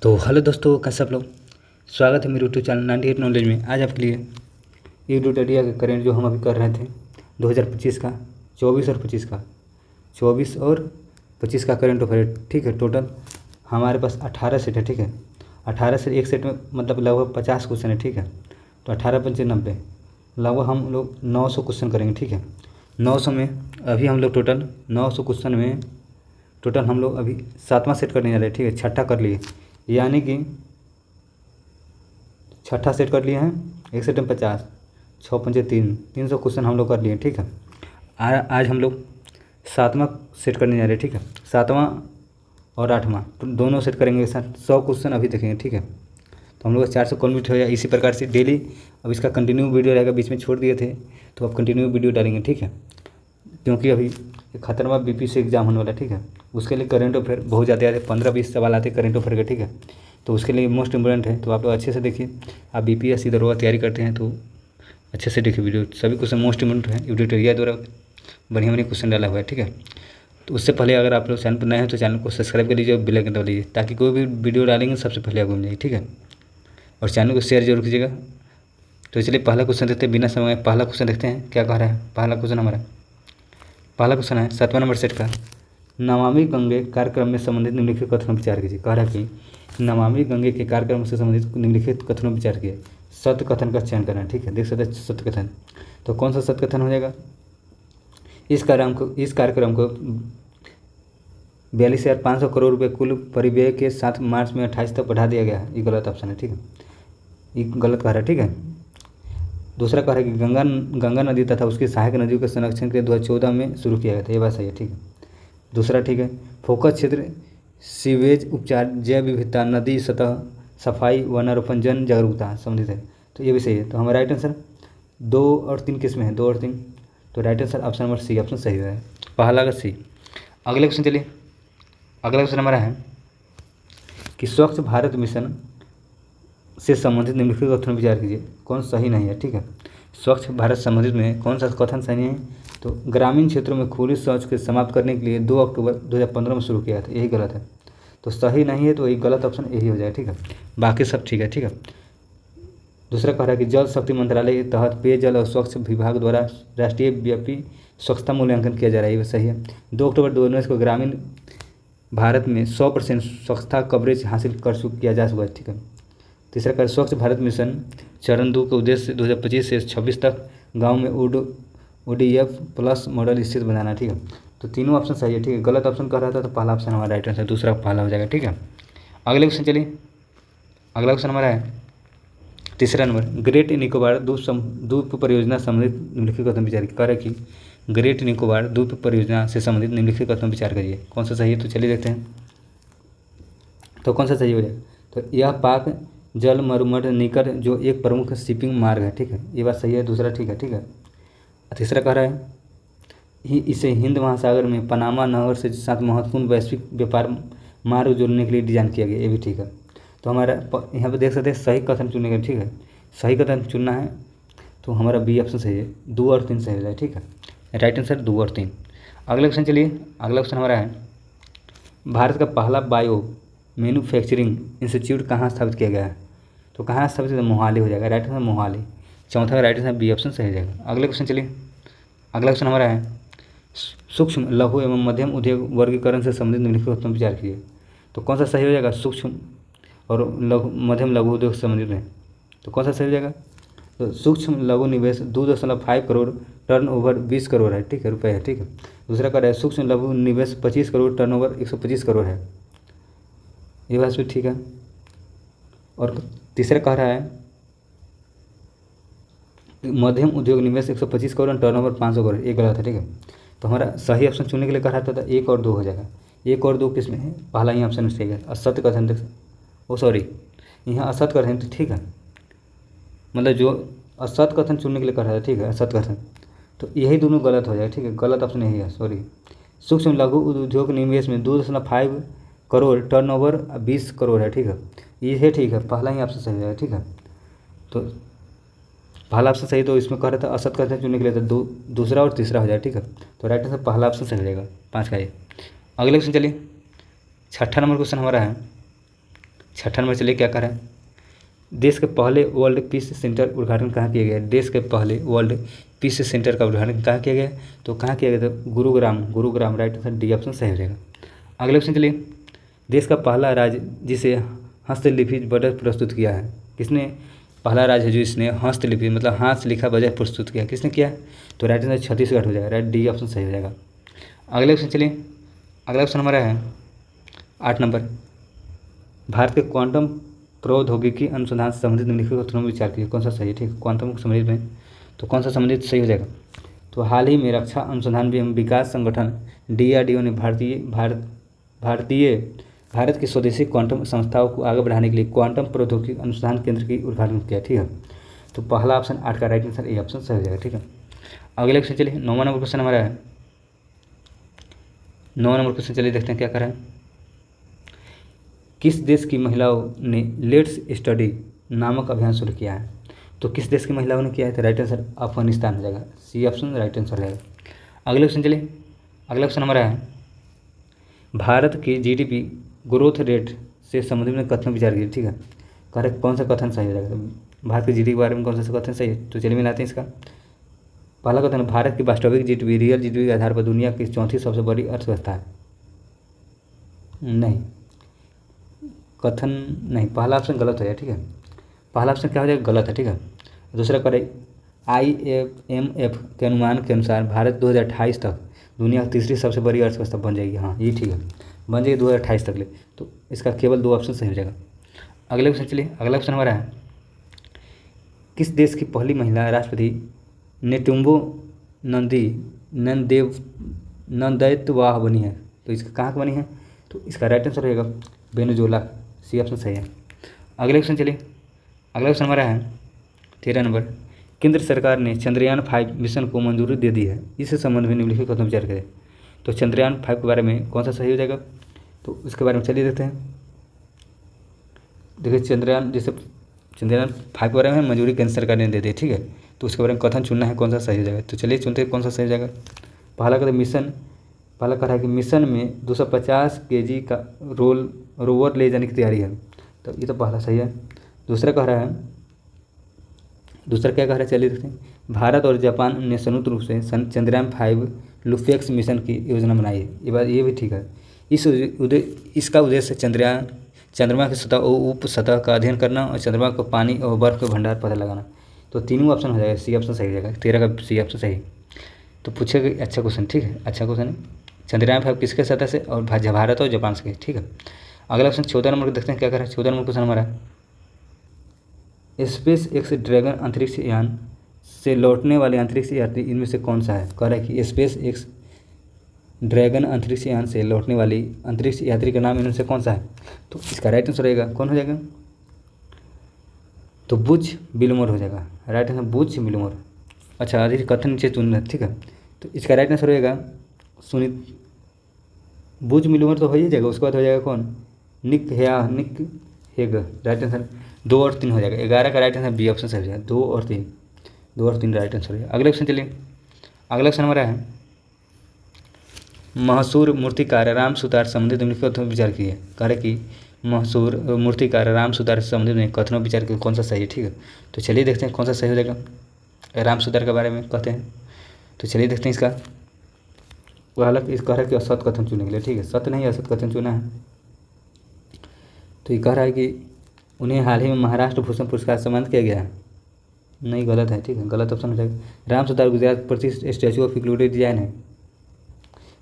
तो हेलो दोस्तों, कैसे आप लोग। स्वागत है मेरे यूट्यूब चैनल 98 नॉलेज में। आज आपके लिए यूट्यूब एरिया का करेंट जो हम अभी कर रहे थे 2025 का 24 का करेंट ऑफर है। ठीक है, टोटल हमारे पास 18 सेट है। ठीक है, 18 से एक सेट में मतलब लगभग 50 क्वेश्चन है। ठीक है, तो 18×5 = 90, लगभग हम लोग 900 क्वेश्चन करेंगे। ठीक है, 900 में अभी हम लोग टोटल 900 क्वेश्चन में टोटल हम लोग अभी 7वां सेट करने जा रहे हैं। ठीक है, छठा कर लिए, यानी कि छठा सेट कर लिए हैं। एक सेट में 50, 6×5 = 300 क्वेश्चन हम लोग कर लिए। ठीक है, आज हम लोग 7वां सेट करने जा रहे हैं। ठीक है, 7वां और 8वां तो दोनों सेट करेंगे एक साथ। 100 क्वेश्चन अभी देखेंगे। ठीक है, तो हम लोग 400 कंप्लीट हो जाए। इसी प्रकार से डेली अब इसका कंटिन्यू वीडियो रहेगा। बीच में छोड़ दिए थे तो अब कंटिन्यू वीडियो डालेंगे। ठीक है, क्योंकि अभी खतरनाक बीपीएससी एग्जाम होने वाला है। ठीक है, उसके लिए करेंट अफेयर बहुत ज़्यादा आते हैं, 15-20 सवाल आते हैं करेंट अफेयर के। ठीक है, तो उसके लिए मोस्ट इंपॉर्टेंट है, तो आप लोग अच्छे से देखिए। आप बीपीएससी दरोगा तैयारी करते हैं तो अच्छे से देखिए वीडियो। सभी क्वेश्चन मोस्ट इंपॉर्टेंट है, यूट्यूब एरिया द्वारा बढ़िया बढ़िया क्वेश्चन डाला हुआ है। ठीक है, तो उससे पहले अगर आप लोग चैनल पर नए हैं तो चैनल को सब्सक्राइब कर लीजिए और बेल आइकन दबा लीजिए, ताकि कोई भी वीडियो डालेंगे सबसे पहले आपको मिल जाए। ठीक है, और चैनल को शेयर जरूर कीजिएगा। तो चलिए पहला क्वेश्चन देखते हैं बिना समय। पहला क्वेश्चन देखते हैं क्या कह रहा है। पहला क्वेश्चन है 7वां नंबर सेट का। नमामि गंगे कार्यक्रम में संबंधित निम्नलिखित कथनों विचार कीजिए। कह रहा है कि नमामि गंगे के कार्यक्रम से संबंधित निम्नलिखित कथनों विचार किए। सत्य कथन का चयन करना है। ठीक है, देख सकते हैं सत्य कथन। तो कौन सा सत्य कथन हो जाएगा। इस कार्यक्रम को 42,500 करोड़ रुपये कुल परिव्यय के साथ मार्च में 28 तक बढ़ा दिया गया है। ये गलत ऑप्शन है। ठीक है, ये गलत कह रहा है। ठीक है, दूसरा कह रहा है कि गंगा नदी तथा उसकी सहायक नदियों के संरक्षण के लिए 2014 में शुरू किया गया था। ये बात सही है। ठीक है, दूसरा ठीक है। फोकस क्षेत्र सीवेज उपचार, जैव विविधता, नदी सतह सफाई, वनारोपण, जन जागरूकता संबंधित है। तो ये भी सही है। तो हमारा राइट आंसर 2 और 3 किस में है, 2 और 3। तो right answer option number C, option सही है, पहला का सी। अगले क्वेश्चन चलिए। अगला क्वेश्चन हमारा है कि स्वच्छ भारत मिशन से संबंधित निम्नलिखित कथन विचार कीजिए। कौन सही नहीं है। ठीक है, स्वच्छ भारत संबंधित में कौन सा कथन सही नहीं है। तो ग्रामीण क्षेत्रों में खुली शौच के समाप्त करने के लिए 2 अक्टूबर 2015 में शुरू किया था। यही गलत है, तो सही नहीं है, तो यही गलत ऑप्शन यही हो जाएगा। ठीक है, बाकी सब ठीक है। ठीक है, दूसरा कह रहा है कि जल शक्ति मंत्रालय के तहत पेयजल और स्वच्छ विभाग द्वारा राष्ट्रीय व्यापी स्वच्छता मूल्यांकन किया जा रहा है। ये सही है। 2 अक्टूबर 2019 को ग्रामीण भारत में 100% स्वच्छता कवरेज हासिल किया जा चुका है। ठीक है, तीसरा कार्य स्वच्छ भारत मिशन चरण 2 के उद्देश्य 2025 से 26 तक गांव में ODF+ मॉडल स्थित बनाना। ठीक है, तो तीनों ऑप्शन सही है। ठीक है, गलत ऑप्शन कह रहा था तो पहला ऑप्शन हमारा राइट आंसर, दूसरा पहला हो जाएगा। ठीक है, अगले क्वेश्चन चलिए। अगला क्वेश्चन हमारा है तीसरा नंबर। ग्रेट निकोबार द्वीप परियोजना संबंधित निम्नलिखित कथन विचार कह रहा है कि ग्रेट निकोबार द्वीप परियोजना से संबंधित निम्नलिखित कथन विचार करिए। कौन सा सही है, तो चलिए देखते हैं। तो कौन सा सही हो जाएगा। तो यह पाक जल मरुमठ निकट जो एक प्रमुख शिपिंग मार्ग है। ठीक है, ये बात सही है, दूसरा ठीक है। ठीक है, तीसरा कह रहा है इसे हिंद महासागर में पनामा नहर से साथ महत्वपूर्ण वैश्विक व्यापार मार्ग जोड़ने के लिए डिजाइन किया गया। ये भी ठीक है। तो हमारा यहाँ पे देख सकते हैं सही कथन चुनने का। ठीक है, सही कथन चुनना है तो हमारा बी ऑप्शन सही है, 2 और 3 सही हो जाए। ठीक है, राइट आंसर 2 और 3। अगला क्वेश्चन चलिए। अगला क्वेश्चन हमारा है भारत का पहला बायो मैन्युफैक्चरिंग इंस्टीट्यूट कहाँ स्थापित किया गया है। तो कहाँ स्थापित है, मोहाली हो जाएगा। Right answer Mohali. चौथा का राइट आंसर बी ऑप्शन सही हो जाएगा। अगले क्वेश्चन चलिए। अगला क्वेश्चन हमारा है सूक्ष्म लघु एवं मध्यम उद्योग वर्गीकरण से संबंधित निम्नलिखित कथन विचार कीजिए। तो कौन सा सही हो जाएगा, सूक्ष्म और मध्यम लघु उद्योग से संबंधित है। तो कौन सा सही हो जाएगा। तो सूक्ष्म लघु निवेश 2.5 करोड़, टर्नओवर 20 करोड़ है। ठीक है, रुपये है। ठीक है, दूसरा कह रहा है सूक्ष्म लघु निवेश 25 करोड़, टर्नओवर 125 करोड़ है। ये बात भी ठीक है। और तीसरा कह रहा है मध्यम उद्योग निवेश 125 करोड़, टर्नओवर 500 करोड़। ये गलत है। ठीक है, तो हमारा सही ऑप्शन चुनने के लिए कह रहा था 1 और 2 हो जाएगा। 1 और 2 किस में है, पहला ही ऑप्शन सही है। असत्य कथन देख, यहाँ असत्य कथन तो ठीक है, मतलब जो असत्य कथन चुनने के लिए कह रहा था। ठीक है, असत्य कथन, तो यही दोनों गलत हो जाएगा। ठीक है, गलत ऑप्शन यही है, सूक्ष्म लघु उद्योग निवेश में 2.5 करोड़, टर्नओवर 20 करोड़ है। ठीक है, ये ठीक है, पहला ही ऑप्शन सही है। ठीक है, तो पहला ऑप्शन सही, तो इसमें कह रहा था असत्य कथन चुनने के लिए तो दूसरा और तीसरा हो जाए। ठीक है, तो राइट आंसर पहला ऑप्शन सही हो जाएगा, 5 का ये। अगले क्वेश्चन चलिए। छठा नंबर क्वेश्चन हमारा है छठा नंबर चलिए क्या कह रहा है, देश के पहले वर्ल्ड पीस सेंटर उद्घाटन कहाँ किया गया है? देश के पहले वर्ल्ड पीस सेंटर का उद्घाटन कहाँ किया गया? तो कहाँ किया गया था? Gurugram right answer D option सही हो जाएगा। अगले क्वेश्चन चलिए, देश का पहला राज्य जिसे हस्तलिखित बजट प्रस्तुत किया है, किसने? पहला राज्य है जो इसने हस्तलिखित मतलब हाथ से लिखा बजट प्रस्तुत किया, किसने किया? तो राइट आंसर छत्तीसगढ़ हो जाएगा, राइट डी ऑप्शन सही हो जाएगा। अगले क्वेश्चन चलिए, अगला क्वेश्चन हमारा है 8 नंबर, भारत के क्वांटम प्रौद्योगिकी अनुसंधान से संबंधित निम्नलिखित कथनों में विचार कीजिए, कौन सा सही है? ठीक, क्वांटम से संबंधित में तो कौन सा संबंधित सही हो जाएगा? तो हाल ही में रक्षा अनुसंधान एवं विकास संगठन DRDO ने भारत की स्वदेशी क्वांटम संस्थाओं को आगे बढ़ाने के लिए क्वांटम प्रौद्योगिकी अनुसंधान केंद्र की उद्घाटन किया। ठीक है, तो पहला ऑप्शन 8 का राइट आंसर ए ऑप्शन सही हो जाएगा। ठीक है, अगले क्वेश्चन चलिए, 9वां नंबर क्वेश्चन हमारा है, 9वां नंबर क्वेश्चन चलिए देखते हैं क्या कर रहा है। किस देश की महिलाओं ने लेट्स स्टडी नामक अभियान शुरू किया है? तो किस देश की महिलाओं ने किया है? तो राइट आंसर अफगानिस्तान हो जाएगा, सी ऑप्शन राइट आंसर रहेगा। अगले क्वेश्चन चलिए, अगला क्वेश्चन हमारा है, भारत की GDP ग्रोथ रेट से संबंधित में कथन विचार कीजिए। ठीक है, करेक्ट कौन सा कथन सही हो जाएगा? भारत की GDP के बारे में कौन सा कथन सही है? तो चलिए मिलाते हैं इसका। पहला कथन, भारत की वास्तविक GDP रियल GDP के आधार पर दुनिया की चौथी सबसे बड़ी अर्थव्यवस्था है। नहीं, कथन नहीं, पहला ऑप्शन गलत हो जाए। ठीक है, पहला ऑप्शन क्या हो जाएगा? गलत है। ठीक है, दूसरा करें, IMF के अनुमान के अनुसार भारत 2028 तक दुनिया की तीसरी सबसे बड़ी अर्थव्यवस्था बन जाएगी। हाँ ये ठीक है, बन जाएगी 2028 तक ले, तो इसका केवल 2 ऑप्शन सही हो जाएगा। अगले क्वेश्चन चलिए, अगला क्वेश्चन हमारा है, किस देश की पहली महिला राष्ट्रपति नेतुम्बो नंदेतवाह बनी है? तो इसका कहाँ बनी है? तो इसका राइट आंसर रहेगा वेनेजुएला, सी ऑप्शन सही है। अगले क्वेश्चन चलिए, अगला क्वेश्चन हमारा है 13 नंबर, केंद्र सरकार ने चंद्रयान 5 मिशन को मंजूरी दे दी है, इस संबंध में निम्नलिखित कथन विचार करें। तो चंद्रयान 5 के बारे में कौन सा सही हो जाएगा? तो इसके बारे में चलिए देखते हैं। देखिए चंद्रयान 5 के बारे में मंजूरी केंद्र सरकार ने दे दी। ठीक है, तो उसके बारे में कथन चुनना है, कौन सा सही हो जाएगा? तो चलिए चुनते हैं कौन सा सही हो जाएगा। पहला कह रहा है कि मिशन में 250 kg का रोवर ले जाने की तैयारी है, तो ये तो पहला सही है। दूसरा क्या कह रहा है? चलिए देखते हैं। भारत और जापान ने संयुक्त रूप से चंद्रयान 5 लुफ्यक्स मिशन की योजना बनाई है, ये बात ये भी ठीक है। इसका उद्देश्य चंद्रमा की सतह और उप सतह का अध्ययन करना और चंद्रमा को पानी और बर्फ के भंडार पता लगाना। तो तीनों ऑप्शन हो जाएगा, सी ऑप्शन सही हो जाएगा, 13 का सी ऑप्शन सही। तो पूछेगा अच्छा क्वेश्चन, ठीक है, अच्छा क्वेश्चन है। चंद्रयान 5 किसके सतह से? और भारत और जापान से। ठीक है, अगला क्वेश्चन 14 नंबर को देखते हैं क्या कर रहा है। 14 नंबर क्वेश्चन हमारा, स्पेस एक्स ड्रैगन अंतरिक्ष यान से लौटने वाले अंतरिक्ष यात्री इनमें से कौन सा है? कह रहा है कि स्पेस एक्स ड्रैगन अंतरिक्ष यान से लौटने वाली अंतरिक्ष यात्री का नाम इनमें से कौन सा है? तो इसका राइट आंसर रहेगा कौन हो जाएगा? तो बुच विल्मोर हो जाएगा, राइट आंसर बुच विल्मोर। अच्छा आदि कथन नीचे चुनना है, ठीक है, तो इसका राइट आंसर रहेगा सुनित बुच विल्मोर तो हो ही जाएगा। उसके बाद हो जाएगा कौन? निक हेग, राइट आंसर 2 और 3 हो जाएगा। 11 का राइट आंसर बी ऑप्शन सही हो जाएगा, 2 और 3 राइट आंसर हो जाएगा। अगले क्वेश्चन चलिए, अगला क्वेश्चन हमारा है मशहूर मूर्तिकार राम सुतार संबंधित निम्नलिखित कथनों विचार किए। कह रहे कि मशहूर मूर्तिकार राम सुतार से संबंधित में कथनों विचार किए, कौन सा सही है? ठीक है, तो चलिए देखते हैं कौन सा सही हो जाएगा। राम सुतार के बारे में कहते हैं, तो चलिए देखते हैं इसका। वो हालांकि इस कह रहा है कि असत कथन चुनने के लिए, ठीक है, सत्य नहीं असत कथन चुना है। तो ये कह रहा है कि उन्हें हाल ही में महाराष्ट्र भूषण पुरस्कार सम्मानित किया गया है। नहीं, गलत है, ठीक है, गलत ऑप्शन हो जाएगा। राम सुतार गुजरात प्रसिद्ध स्टैचू ऑफ यूनिटी डिजाइन है,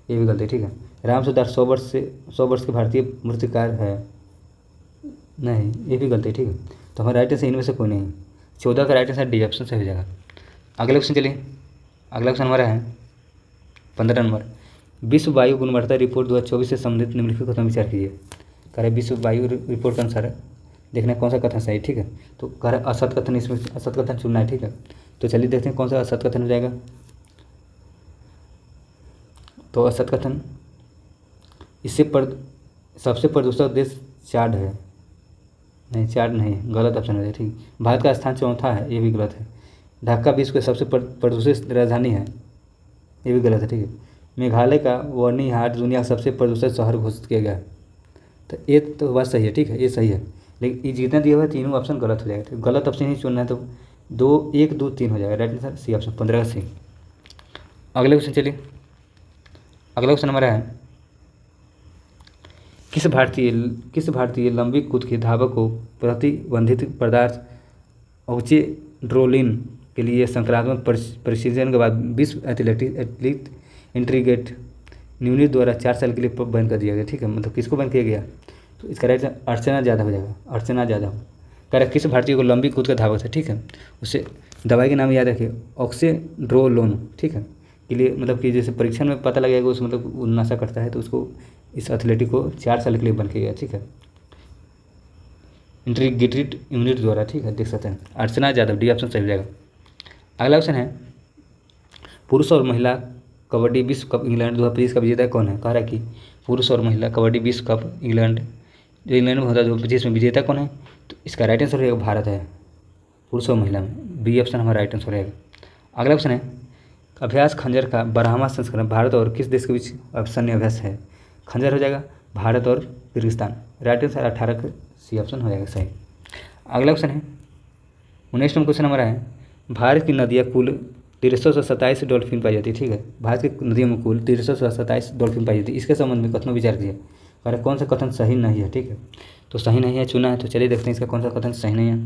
ये भी गलत है, ठीक है। राम सुतार 100 वर्ष के भारतीय मूर्तिकार है, नहीं, ये भी गलत है, ठीक है। तो हमारा राइट आंसर इनमें से कोई नहीं। 14 का राइट आंसर डी ऑप्शन से हो जाएगा। अगले क्वेश्चन चलिए, अगला क्वेश्चन हमारा है 15 नंबर, विश्व वायु गुणवत्ता रिपोर्ट 2024 से संबंधित निम्नलिखित कथन विचार कीजिए। कह रहे विश्व वायु रिपोर्ट के अनुसार देखना कौन सा कथन सही, ठीक है। तो कह रहे असत कथन, इसमें असत कथन चुनना है, ठीक है। तो चलिए देखते हैं कौन सा असत कथन हो जाएगा। तो असत कथन, इससे सबसे प्रदूषक देश चाड है, नहीं चाड नहीं, गलत ऑप्शन है, ठीक। भारत का स्थान 4था है, ये भी गलत है। ढाका विश्व की सबसे प्रदूषित राजधानी है, ये भी गलत है, ठीक है। मेघालय का वर्नी हाट दुनिया का सबसे प्रदूषित शहर घोषित किया गया है, तो ये तो बात सही है, ठीक है, ये सही है। लेकिन ये जितना दिया हुआ है तीनों ऑप्शन गलत हो जाएगा। तो गलत ऑप्शन ही चुनना है, तो 2 1 2 3 हो जाएगा। राइट आंसर सी ऑप्शन 15 का सी। अगले क्वेश्चन चलिए। अगला क्वेश्चन हमारा है, किस भारतीय लंबी कूद के धावक को प्रतिबंधित पदार्थ ऑक्सीड्रोलिन के लिए संक्रामक परिशीलन के बाद विश्व एथलेटिक इंटीग्रेट यूनिट द्वारा 4 साल के लिए बैन कर दिया गया। ठीक है, मतलब किसको बैन किया गया? तो इसका राइट अर्चना यादव हो जाएगा। अर्चना यादव कह रहा है किस भारतीय को लंबी कूद का धावक है, ठीक है, उसे दवाई के नाम याद रखिए ऑक्सीड्रोलोन। ठीक है, के लिए मतलब कि जैसे परीक्षण में पता लगेगा उस मतलब वो नशा करता है, तो उसको इस एथलेटिक को 4 साल के लिए बैन किया गया। ठीक है, इंटीग्रेटेड यूनिट द्वारा। ठीक है, देख सकते हैं अर्चना यादव, डी ऑप्शन सही हो जाएगा। अगला क्वेश्चन है, पुरुष और महिला कबड्डी विश्व कप इंग्लैंड 2025 का विजेता कौन है? कह रहा है कि पुरुष और महिला कबड्डी विश्व कप इंग्लैंड जो इंग्लैंड में होता है 2025 में विजेता कौन है? तो इसका राइट आंसर रहेगा भारत है, पुरुष और महिला में। बी ऑप्शन हमारा राइट आंसर रहेगा। अगला क्वेश्चन है, अभ्यास खंजर का 12वां संस्करण भारत और किस देश के बीच सैन्य अभ्यास है? खंजर हो जाएगा भारत और किर्गिस्तान। राइट आंसर 18 का सी ऑप्शन हो जाएगा सही। अगला क्वेश्चन है, 19 नंबर क्वेश्चन हमारा है, भारत की नदियाँ कुल 1327 डॉल्फिन पाई जाती है। ठीक है, भारत की नदियों में कुल 1327 डॉल्फिन पाई जाती है। इसके संबंध में कथनों विचार कीजिए। अगर कौन सा कथन सही नहीं है? ठीक है, तो सही नहीं है चुना है, तो चलिए देखते हैं इसका कौन सा कथन सही नहीं है।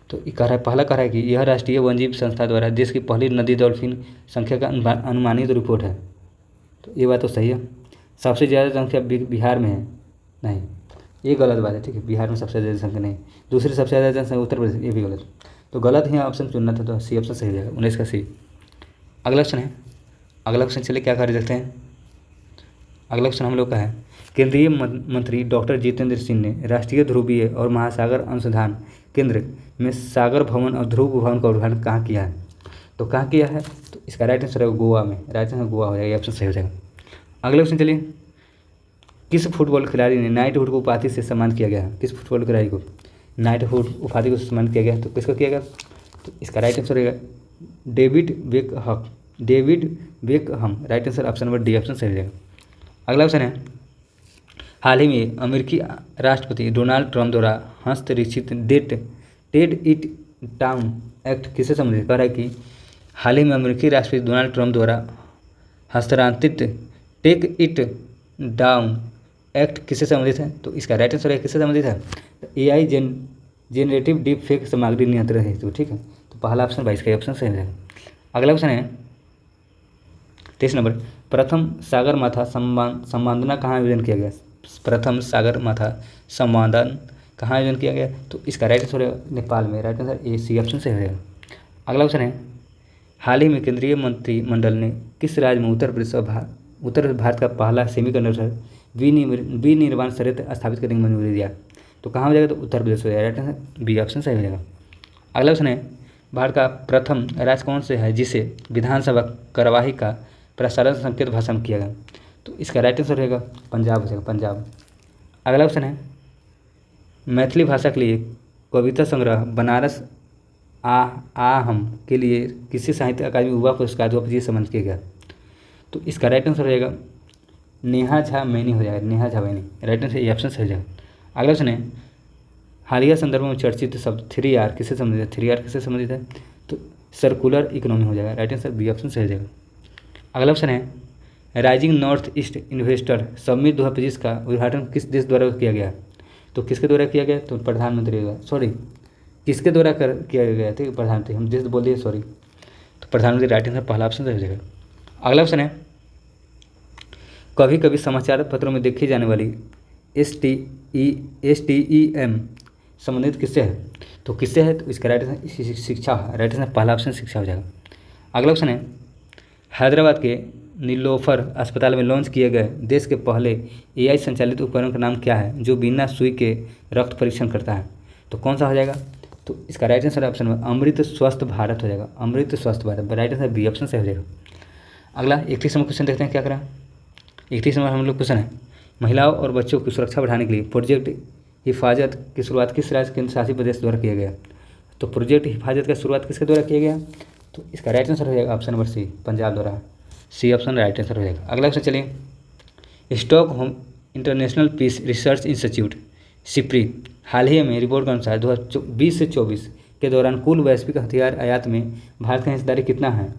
तो ये कह रहा है, पहला कह रहा है कि यह राष्ट्रीय वन्यजीव संस्था द्वारा देश की पहली नदी डॉल्फिन संख्या का अनुमानित रिपोर्ट है। तो ये बात तो सही है। सबसे ज़्यादा जनसंख्या बिहार में है, नहीं, ये गलत बात है। ठीक है, बिहार में सबसे ज़्यादा जनसंख्या नहीं। दूसरी सबसे ज़्यादा जनसंख्या उत्तर प्रदेश, ये भी गलत, तो गलत ही ऑप्शन चुनना था, तो सी ऑप्शन सही हो जाएगा, 19 का सी। अगला क्वेश्चन है, अगला क्वेश्चन चलिए क्या कर सकते हैं। अगला क्वेश्चन हम लोग का है, केंद्रीय मंत्री डॉक्टर जितेंद्र सिंह ने राष्ट्रीय ध्रुवीय और महासागर अनुसंधान केंद्र में सागर भवन और ध्रुव भवन का उद्घाटन कहाँ किया है? तो कहाँ किया है? तो इसका राइट आंसर है गोवा में। राइट आंसर गोवा हो जाएगा, ऑप्शन सही हो जाएगा। अगला क्वेश्चन चलिए, किस फुटबॉल खिलाड़ी ने नाइटहुड को उपाधि से सम्मानित किया गया है? किस फुटबॉल खिलाड़ी को नाइटहुड उपाधि को सम्मानित किया गया? तो किसको किया गया? तो इसका राइट आंसर रहेगा David Beckham. Right answer option number D option सही हो जाएगा। अगला क्वेश्चन है, हाल ही में अमेरिकी राष्ट्रपति डोनाल्ड ट्रंप द्वारा हस्तक्षेपित टेड इट डाउन एक्ट किससे संबंधित? कह रहा है कि हाल ही में अमेरिकी राष्ट्रपति डोनाल्ड ट्रंप द्वारा हस्तांतरित टेक इट डाउन एक्ट किससे संबंधित है? तो इसका राइट आंसर है किससे संबंधित है? AI जेनरेटिव डीप फेक सामग्री नियंत्रण है। तो ठीक है, तो पहला ऑप्शन 22 का ऑप्शन सही हो जाएगा। अगला क्वेश्चन है 23 नंबर, प्रथम सागरमाथा संवादना कहाँ आयोजन किया गया? प्रथम सागरमाथा संवादन कहाँ आयोजन किया गया? तो इसका राइट आंसर है नेपाल में। Right answer A C option सही हो जाएगा। अगला क्वेश्चन है, हाल ही में केंद्रीय मंत्रिमंडल ने किस राज्य में उत्तर भारत का पहला सेमीकंडक्टर विनिर्माण संयंत्र स्थापित करने की मंजूरी दिया? तो कहाँ हो जाएगा? तो उत्तर प्रदेश हो जाएगा। राइट आंसर बी ऑप्शन सही हो जाएगा। अगला क्वेश्चन है, भारत का प्रथम राज्य कौन से है जिसे विधानसभा कार्यवाही का प्रसारण संकेत भाषा में किया गया? तो इसका राइट आंसर रहेगा पंजाब हो जाएगा, पंजाब। अगला क्वेश्चन है, मैथिली भाषा के लिए कविता संग्रह बनारस हम के लिए किसी साहित्य अकादमी युवा पुरस्कार 2025 सम्मानित किया गया? तो इसका राइट आंसर रहेगा नेहा झा मैनी हो जाएगा, Neha Jha many. Right answer ये ऑप्शन सही हो जाएगा। अगला क्वेश्चन है, हालिया संदर्भों में चर्चित शब्द 3R किससे संबंधित है? 3R किससे संबंधित है? तो सर्कुलर इकोनॉमी हो जाएगा। राइट आंसर बी ऑप्शन सही हो जाएगा। अगला ऑप्शन है, rising north east investor summit 2025 का उद्घाटन किस देश द्वारा किया गया? तो किसके द्वारा किया गया? तो प्रधानमंत्री, सॉरी किसके द्वारा किया गया? ठीक है, प्रधानमंत्री, हम देश बोल दिए सॉरी, तो प्रधानमंत्री। राइट आंसर पहला ऑप्शन सही हो जाएगा। अगला ऑप्शन है, कभी कभी समाचार पत्रों में देखी जाने वाली STEM संबंधित किससे है? तो किससे है? तो इसका राइट आंसर शिक्षा। राइट आंसर पहला ऑप्शन शिक्षा हो जाएगा। अगला ऑप्शन है, हैदराबाद के नीलोफर अस्पताल में लॉन्च किए गए देश के पहले AI संचालित उपकरण का नाम क्या है जो बिना सुई के रक्त परीक्षण करता है? तो कौन सा हो जाएगा? तो इसका राइट आंसर ऑप्शन में अमृत स्वस्थ भारत हो जाएगा, Amrit Swasth Bharat. Right answer B option सही हो जाएगा। अगला 31 नंबर क्वेश्चन देखते हैं क्या करा। 31 नंबर हम लोग क्वेश्चन है, महिलाओं और बच्चों की सुरक्षा बढ़ाने के लिए प्रोजेक्ट हिफाजत की शुरुआत किस राज्य केंद्र शासित प्रदेश द्वारा किया गया? तो प्रोजेक्ट हिफाजत का शुरुआत किसके द्वारा किया गया? तो इसका राइट आंसर हो जाएगा ऑप्शन नंबर सी, पंजाब द्वारा। सी ऑप्शन राइट आंसर हो जाएगा। अगला क्वेश्चन चलिए, Stockholm International Peace Research Institute SIPRI हाल ही में रिपोर्ट के अनुसार 2020 से 24 के दौरान कुल वैश्विक हथियार आयात में भारत का हिस्सेदारी कितना है?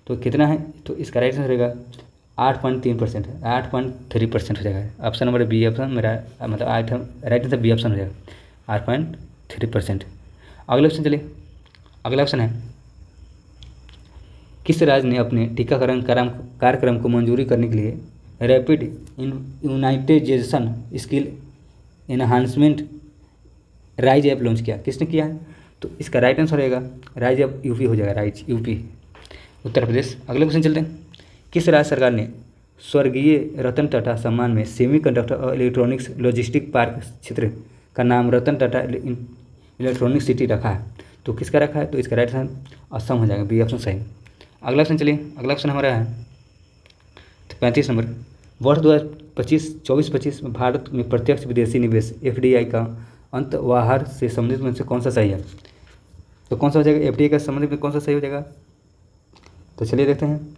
तो कितना है? तो इसका राइट आंसर रहेगा 8.3%, 8.3% हो जाएगा। ऑप्शन नंबर बी ऑप्शन मेरा मतलब राइट आंसर बी ऑप्शन हो जाएगा 8.3%। अगले ऑप्शन चलिए, अगला ऑप्शन है किस राज्य ने अपने टीकाकरण कार्यक्रम को मंजूरी करने के लिए rapid immunisation skill enhancement rise app launch किया? किसने किया है? तो इसका राइट आंसर रहेगा राइज ऐप यूपी हो जाएगा, राइज यूपी उत्तर प्रदेश। अगले क्वेश्चन चलते हैं, किस राज्य सरकार ने स्वर्गीय रतन टाटा सम्मान में सेमीकंडक्टर और इलेक्ट्रॉनिक्स लॉजिस्टिक पार्क क्षेत्र का नाम रतन टाटा इलेक्ट्रॉनिक सिटी रखा है? तो किसका रखा है? तो इसका राइट आंसर असम हो जाएगा, बी ऑप्शन सही। अगला ऑप्शन चलिए, अगला ऑप्शन हमारा है तो 35 नंबर, वर्ष 2024-25 में भारत में प्रत्यक्ष विदेशी निवेश FDI का अंतर्वाहार से संबंधित में से कौन सा सही है? तो कौन सा हो जाएगा? FDI का संबंधित में कौन सा सही हो जाएगा? तो चलिए देखते हैं,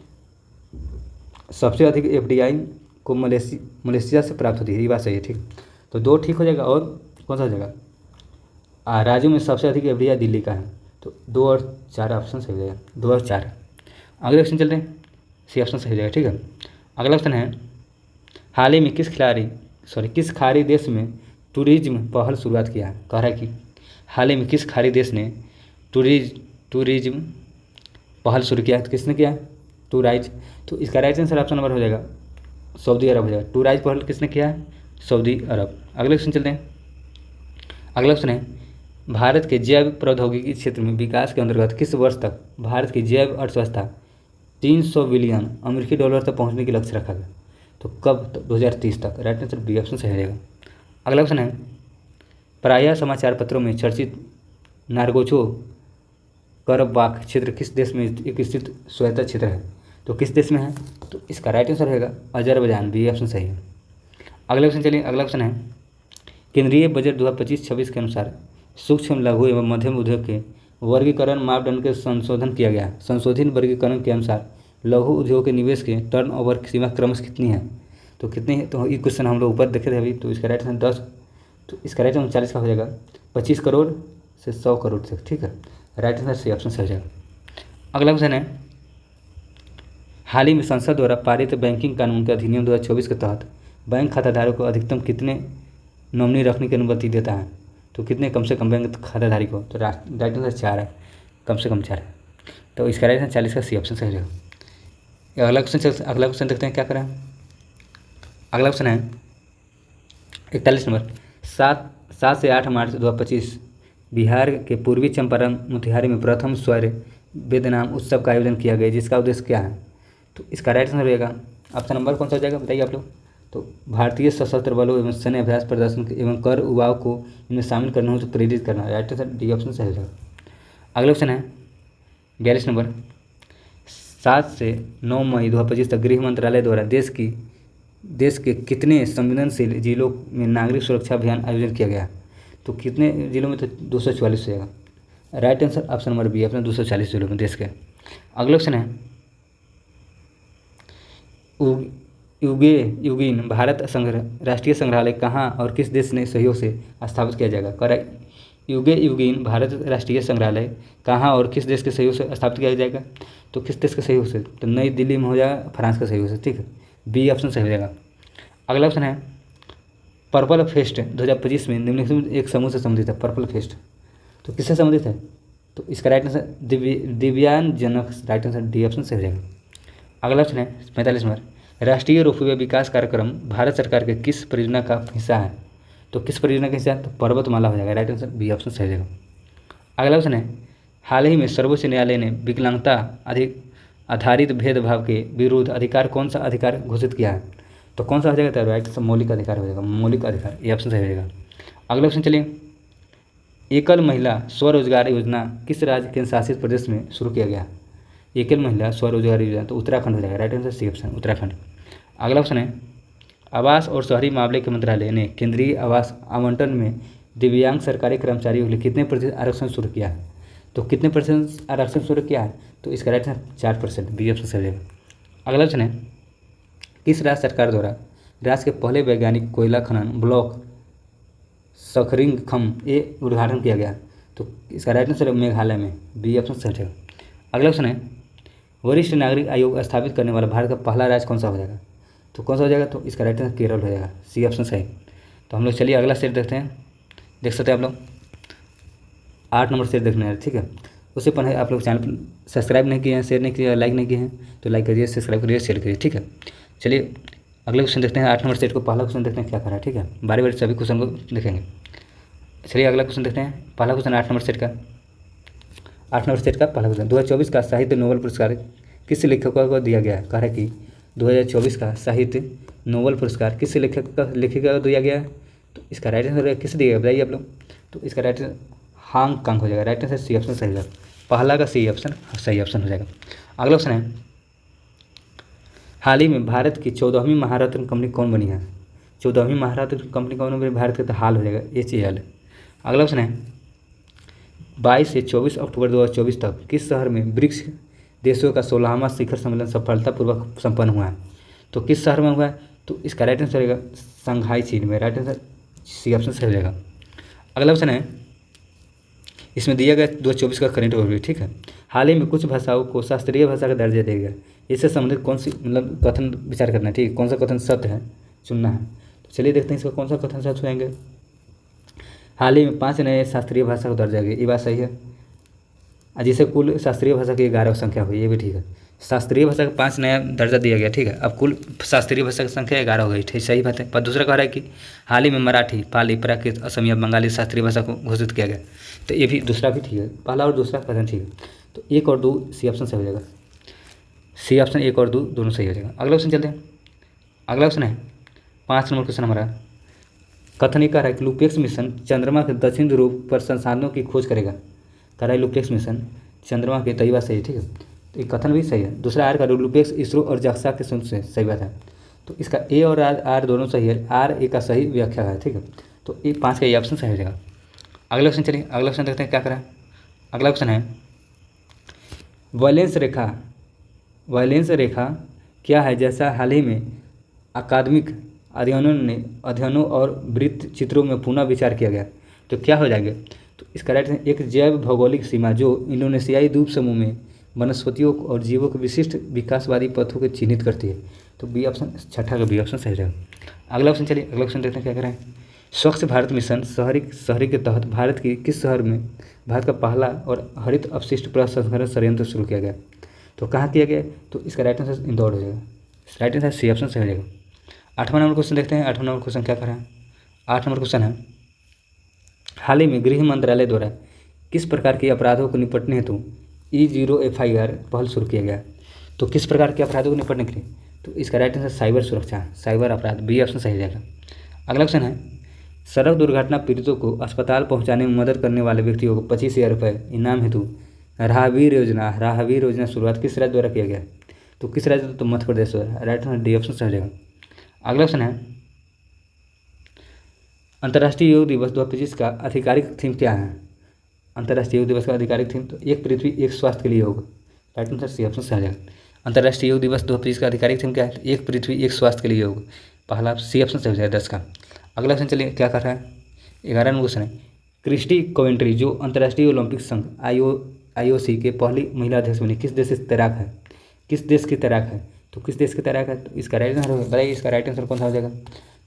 सबसे अधिक FDI को मलेशिया से प्राप्त होती है, ये बात सही है, ठीक। तो 2 ठीक हो जाएगा, और कौन सा हो जाएगा? राज्यों में सबसे अधिक FDI दिल्ली का है, तो 2 और 4 ऑप्शन सही हो जाएगा, 2 और 4। अगले ऑप्शन चलते हैं, सी ऑप्शन सही हो जाएगा, ठीक है। अगला ऑप्शन है हाल ही में किस खाड़ी देश में टूरिज्म पहल शुरुआत किया है? कह रहा है कि हाल ही में किस खाड़ी देश ने टूरिज्म पहल शुरू किया है? तो किसने किया? टूराइज। तो इसका राइट आंसर ऑप्शन नंबर हो जाएगा सऊदी अरब हो जाएगा। टूराइज पहल किसने किया है? सऊदी अरब। अगले क्वेश्चन चलते हैं, अगला ऑप्शन है भारत के जैव प्रौद्योगिकी क्षेत्र में विकास के अंतर्गत किस वर्ष तक भारत की जैव अर्थव्यवस्था 300 बिलियन अमेरिकी डॉलर तक पहुंचने की लक्ष्य रखा गया? तो कब? तो 2030 तक। राइट आंसर बी ऑप्शन सही रहेगा। अगला ऑप्शन है प्रायः समाचार पत्रों में चर्चित नारगोचो करबाख क्षेत्र किस देश में एक स्थित स्वायत्त क्षेत्र है? तो किस देश में है? तो इसका राइट आंसर रहेगा अजरबैजान, बी ऑप्शन सही है। अगला ऑप्शन चलिए, अगला ऑप्शन है केंद्रीय बजट 2025-26 के अनुसार सूक्ष्म लघु एवं मध्यम उद्योग के वर्गीकरण मापदंड के संशोधन किया गया। संशोधित वर्गीकरण के अनुसार लघु उद्योग के निवेश के टर्नओवर सीमा क्रमश कितनी है? तो कितनी है? तो ये क्वेश्चन हम लोग ऊपर देखे थे अभी। तो इसका राइट आंसर 10, तो इसका राइट आंसर 40 का हो जाएगा, 25 करोड़ से 100 करोड़ तक, ठीक है। राइट आंसर सी ऑप्शन सही हो जाएगा। अगला क्वेश्चन है हाल ही में संसद द्वारा पारित बैंकिंग कानून के अधिनियम 2024 के तहत बैंक खाताधारकों को अधिकतम कितने नॉमिनी रखने की अनुमति देता है? तो कितने कम से कम बैंक खाताधारी को? तो राइट आंसर 4 है, कम से कम 4 है। तो इसका राइट आंसर 40 का सी ऑप्शन सही रहेगा। अगला क्वेश्चन देखते हैं क्या करें। अगला क्वेश्चन है 41 नंबर, 7 से 8 मार्च 2025 बिहार के पूर्वी चंपारण मोतिहारी में प्रथम स्वर्ण वेदनाम उत्सव का आयोजन किया गया, जिसका उद्देश्य क्या है? तो इसका राइट आंसर रहेगा ऑप्शन नंबर कौन सा हो जाएगा, बताइए आप लोग। तो भारतीय सशस्त्र बलों एवं सैन्य अभ्यास प्रदर्शन एवं कर युवाओं को इनमें शामिल करना हो तो प्रेरित करना। राइट आंसर डी ऑप्शन सही हो जाएगा। अगला ऑप्शन है 42 नंबर, 7 से 9 मई 2025 तक गृह मंत्रालय द्वारा देश के कितने संवेदनशील जिलों में नागरिक सुरक्षा अभियान आयोजन किया गया? तो कितने जिलों में? तो 244 हो जाएगा। Right answer option number B अपने 240 जिलों में देश के। अगला ऑप्शन है युगीन भारत राष्ट्रीय संग्रहालय कहाँ और किस देश ने सहयोग से स्थापित किया जाएगा? करेक्ट, युगीन भारत राष्ट्रीय संग्रहालय कहाँ और किस देश के सहयोग से स्थापित किया जाएगा? तो किस देश के सहयोग से? तो नई दिल्ली में हो जाएगा, फ्रांस के सहयोग से, ठीक है। बी ऑप्शन सही हो जाएगा। अगला ऑप्शन है पर्पल फेस्ट 2025 में निम्नलिखित में एक समूह से संबंधित है। पर्पल फेस्ट तो किससे संबंधित है? तो इसका राइट आंसर दिव्यांगजनक। राइट आंसर डी ऑप्शन सही हो जाएगा। अगला ऑप्शन है 45 नंबर, राष्ट्रीय रोपवे विकास कार्यक्रम भारत सरकार के किस परियोजना का हिस्सा है? तो किस परियोजना का हिस्सा है? तो पर्वतमाला हो जाएगा। राइट आंसर बी ऑप्शन सही हो जाएगा। अगला ऑप्शन है हाल ही में सर्वोच्च न्यायालय ने विकलांगता आधारित भेदभाव के विरुद्ध अधिकार कौन सा अधिकार घोषित किया है? तो कौन सा हो जाएगा? राइट आंसर मौलिक अधिकार हो जाएगा, मौलिक अधिकार, ये ऑप्शन सही हो जाएगा। अगला ऑप्शन चलिए, एकल महिला स्वरोजगार योजना किस राज्य केंद्र शासित प्रदेश में शुरू किया गया? एकल महिला स्वरोजगार योजना तो उत्तराखंड हो जाएगा। Right answer C option Uttarakhand. अगला ऑप्शन है आवास और शहरी मामले के मंत्रालय ने केंद्रीय आवास आवंटन में दिव्यांग सरकारी कर्मचारियों के लिए कितने प्रतिशत आरक्षण शुरू किया है? तो कितने प्रतिशत आरक्षण शुरू किया है? तो इसका राइट आंसर 4%, बी ऑप्शन सही रहेगा। अगला ऑप्शन है किस राज्य सरकार द्वारा राज्य के पहले वैज्ञानिक कोयला खनन ब्लॉक सखरिंगखम ये उद्घाटन किया गया। तो इसका राइट आंसर है मेघालय में, बी ऑप्शन सही है। अगला क्वेश्चन है वरिष्ठ नागरिक आयोग स्थापित करने वाला भारत का पहला राज्य कौन सा हो जाएगा? तो कौन सा हो जाएगा? तो इसका राइट आंसर केरल हो जाएगा, सी ऑप्शन सही। तो हम लोग चलिए अगला सेट देखते हैं। देख सकते हैं आप लोग 8 नंबर सेट देखने हैं, ठीक है। उससे पहले आप लोग चैनल पर सब्सक्राइब नहीं किए हैं, शेयर नहीं किए, लाइक नहीं किए हैं तो लाइक करिए, सब्सक्राइब करिए, शेयर करिए, ठीक है। चलिए अगले क्वेश्चन देखते हैं। 8 नंबर सेट को पहला क्वेश्चन देखते हैं क्या करा है, ठीक है। बारी बारी सभी क्वेश्चन को देखेंगे। चलिए अगला क्वेश्चन देखते हैं। पहला क्वेश्चन 8 नंबर सेट का पहला क्वेश्चन 2024 का साहित्य नोबेल पुरस्कार किस लेखक को दिया गया है? कह रहा है कि 2024 का साहित्य नोबेल पुरस्कार किस लेखिका को दिया गया है? तो इसका राइट आंसर किसे दिया गया बताइए आप लोग। तो इसका राइट आंसर हांग कांग हो जाएगा, राइट आंसर सी ऑप्शन सही होगा। पहला का सी ऑप्शन सही ऑप्शन हो जाएगा। अगला क्वेश्चन है हाल ही में भारत की 14वीं महारत्न कंपनी कौन बनी है? 14वीं महारत्न कंपनी कौन बनी भारत के? तो हाल हो जाएगा, HAL। अगला क्वेश्चन है 22 से 24 अक्टूबर 2024 तक किस शहर में ब्रिक्स देशों का 16वां शिखर सम्मेलन सफलतापूर्वक संपन्न हुआ है? तो किस शहर में हुआ है? तो इसका राइट आंसर रहेगा शंघाई, चीन में, राइट आंसर सी ऑप्शन सही हो जाएगा। अगला क्वेश्चन है इसमें दिया गया 2024 का करेंट ओवरव्यू, ठीक है। हाल ही में कुछ भाषाओं को शास्त्रीय भाषा का दर्जा दिया गया, इससे संबंधित कौन सी मतलब कथन विचार करना है, ठीक है। कौन सा कथन सत्य है चुनना है। तो चलिए देखते हैं इसका कौन सा कथन सत्य होंगे। हाल ही में 5 नए शास्त्रीय भाषा को दर्जा गया, ये बात सही है। जिसे कुल शास्त्रीय भाषा की 11 संख्या हुई, ये भी ठीक है। शास्त्रीय भाषा का 5 नया दर्जा दिया गया, ठीक है। अब कुल शास्त्रीय भाषा की संख्या 11 हो गई, ठीक, सही बात है। पर दूसरा कह रहा है कि हाल ही में मराठी, पाली, प्राकृत, असमिया, बंगाली शास्त्रीय भाषा को घोषित किया गया, तो ये भी दूसरा भी ठीक है। पहला और दूसरा कथन ठीक है। तो 1 और 2 सी ऑप्शन सही हो जाएगा, सी ऑप्शन 1 और 2 दोनों सही हो जाएगा। अगला क्वेश्चन चलते हैं। अगला क्वेश्चन है 5 नंबर क्वेश्चन हमारा। कथन ये कह रहा है कि लुपेक्स मिशन चंद्रमा के दक्षिण ध्रुव पर संसाधनों की खोज करेगा। कह रहा है लुपेक्स मिशन चंद्रमा के, तय बात सही है, ठीक है। तो ये कथन भी सही है। दूसरा आर का लुपेक्स इसरो और जक्सा के सुन से सही बात है। तो इसका ए और आर दोनों सही है, आर ए का सही व्याख्या है, ठीक है। तो ये 5 का ये ऑप्शन सही हो जाएगा। अगला क्वेश्चन चलिए, अगला क्वेश्चन देखते हैं क्या करा। अगला क्वेश्चन है वैलेंस रेखा क्या है, जैसा हाल ही में अकादमिक अध्ययनों और वृत्त चित्रों में पुनः विचार किया गया, तो क्या हो जाएगा? तो इसका राइट है एक जैव भौगोलिक सीमा जो इंडोनेशियाई द्वीप समूह में वनस्पतियों और जीवों के विशिष्ट विकासवादी पथों को चिन्हित करती है। तो बी ऑप्शन, छठा का बी ऑप्शन सही रहेगा। अगला ऑप्शन चलिए, अगला ऑप्शन देखते हैं क्या करें। स्वच्छ भारत मिशन शहरी के तहत भारत की किस शहर में भारत का पहला और हरित अपशिष्ट प्रसंस्करण संयंत्र शुरू किया गया? तो कहाँ किया गया? तो इसका राइट आंसर इंदौर हो जाएगा, राइट आंसर सी ऑप्शन सही हो जाएगा। 8वां नंबर क्वेश्चन देखते हैं। 8वां नंबर क्वेश्चन क्या करें। 8 नंबर क्वेश्चन है हाल ही में गृह मंत्रालय द्वारा किस प्रकार के अपराधों को निपटने हेतु E0 FIR पहल शुरू किया गया? तो किस प्रकार के अपराधों को निपटने के लिए? तो इसका राइट आंसर साइबर सुरक्षा, साइबर अपराध, बी ऑप्शन सही जाएगा। अगला क्वेश्चन है सड़क दुर्घटना पीड़ितों को अस्पताल पहुंचाने में मदद करने वाले व्यक्तियों को 25,000 रुपये इनाम हेतु राहवीर योजना शुरुआत किस राज्य द्वारा किया गया? तो किस राज्य? तो मध्य प्रदेश द्वारा, राइट आंसर डी ऑप्शन सही जाएगा। अगला क्वेश्चन है अंतर्राष्ट्रीय योग दिवस 2025 का आधिकारिक थीम क्या है? अंतर्राष्ट्रीय योग दिवस का आधिकारिक थीम तो एक पृथ्वी एक स्वास्थ्य के लिए योग, राइट आंसर सी ऑप्शन सही आ जाएगा। अंतर्राष्ट्रीय योग दिवस 2025 का आधिकारिक थीम क्या है? एक पृथ्वी एक स्वास्थ्य के लिए योग, पहला सी ऑप्शन सही हो जाएगा 10 का। अगला क्वेश्चन चलिए क्या कर रहा है। 11 नंबर क्वेश्चन है क्रिस्टी कोवेंट्री जो अंतर्राष्ट्रीय ओलंपिक संघ IOC के पहली महिला अध्यक्ष बनी किस देश से तैराक है? किस देश की तैराक है? तो किस देश की तैराक है? तो इसका राइट आंसर बताइए, इसका राइट आंसर कौन सा हो जाएगा?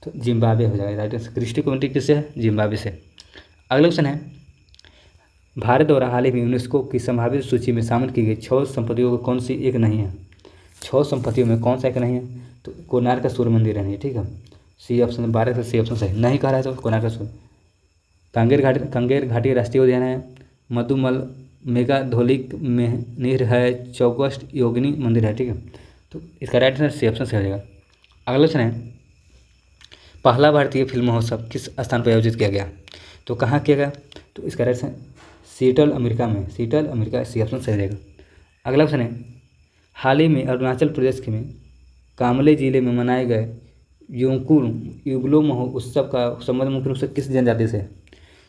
तो जिम्बाब्वे हो जाएगा, राइट आंसर। क्रिस्टी कोवेंट्री किससे है? जिम्बाब्वे से। अगला क्वेश्चन है भारत द्वारा हाल ही में यूनेस्को की संभावित सूची में शामिल की गई 6 संपत्तियों को कौन सी एक नहीं है? 6 संपत्तियों में कौन सा एक नहीं है? तो कोणार्क का सूर्य मंदिर है नहीं, ठीक है। सी ऑप्शन 12 का सी ऑप्शन सही नहीं कह रहा है तो कोणार्क का सूर्य। कांगेर घाटी राष्ट्रीय उद्यान है, मधुमल मेगाधोलिक में नीर है, चौगस्ट योगिनी मंदिर है, ठीक है। तो इसका राइट आंसर सी ऑप्शन सही हो जाएगा। अगला क्वेश्चन है पहला भारतीय फिल्म महोत्सव किस स्थान पर आयोजित किया गया? तो कहाँ किया गया? तो इसका राइट आंसर सीटल अमेरिका में, सीटल अमेरिका, सी ऑप्शन सही रहेगा। अगला क्वेश्चन है हाल ही में अरुणाचल प्रदेश के में कामले जिले में मनाए गए युगलो महोत्सव का संबंध मुख्य रूप से किस जनजाति से है?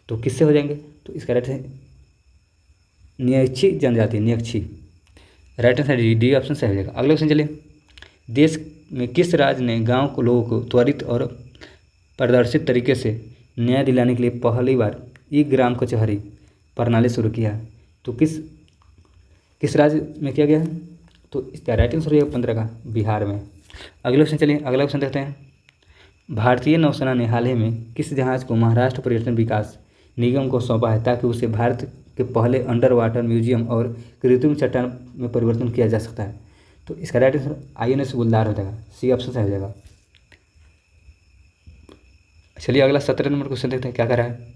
तो किससे हो जाएंगे? तो इसका राइट आंसर नियक्षी जनजाति, नियक्षी, राइट आंसर डी ऑप्शन सही हो जाएगा। अगला क्वेश्चन चलिए देश में किस राज्य ने गाँव को लोगों को त्वरित और प्रदर्शित तरीके से न्याय दिलाने के लिए पहली बार ई ग्राम कचहरी प्रणाली शुरू किया। तो किस राज्य में किया गया है? तो इसका राइट आंसर है 15 का बिहार में। अगले क्वेश्चन चलिए, अगला क्वेश्चन देखते हैं। भारतीय नौसेना ने हाल ही में किस जहाज़ को महाराष्ट्र पर्यटन विकास निगम को सौंपा है ताकि उसे भारत के पहले अंडर वाटर म्यूजियम और कृत्रिम चट्टान में परिवर्तन किया जा सकता है? तो इसका राइट आंसर INS गुलदार हो जाएगा, सी ऑप्शन सही हो जाएगा। चलिए अगला 17 नंबर क्वेश्चन देखते हैं क्या कर रहा है।